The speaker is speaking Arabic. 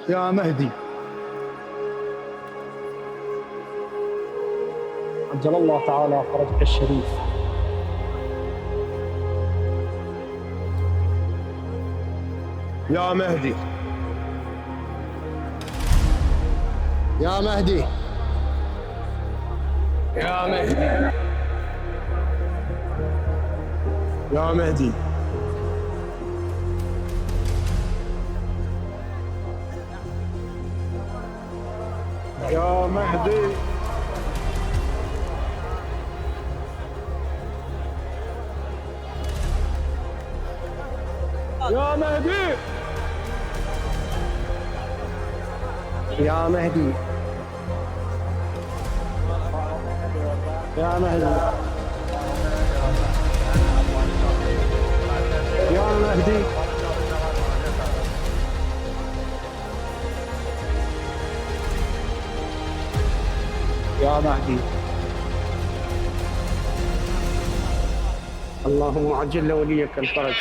يا مهدي. عجل الله تعالى فرجك الشريف. يا مهدي. يا مهدي. يا مهدي. يا مهدي. يا مهدي. يا مهدي. يا مهدي. يا مهدي. يا مهدي. يا مهدي. اللهم عجل لوليك الفرج.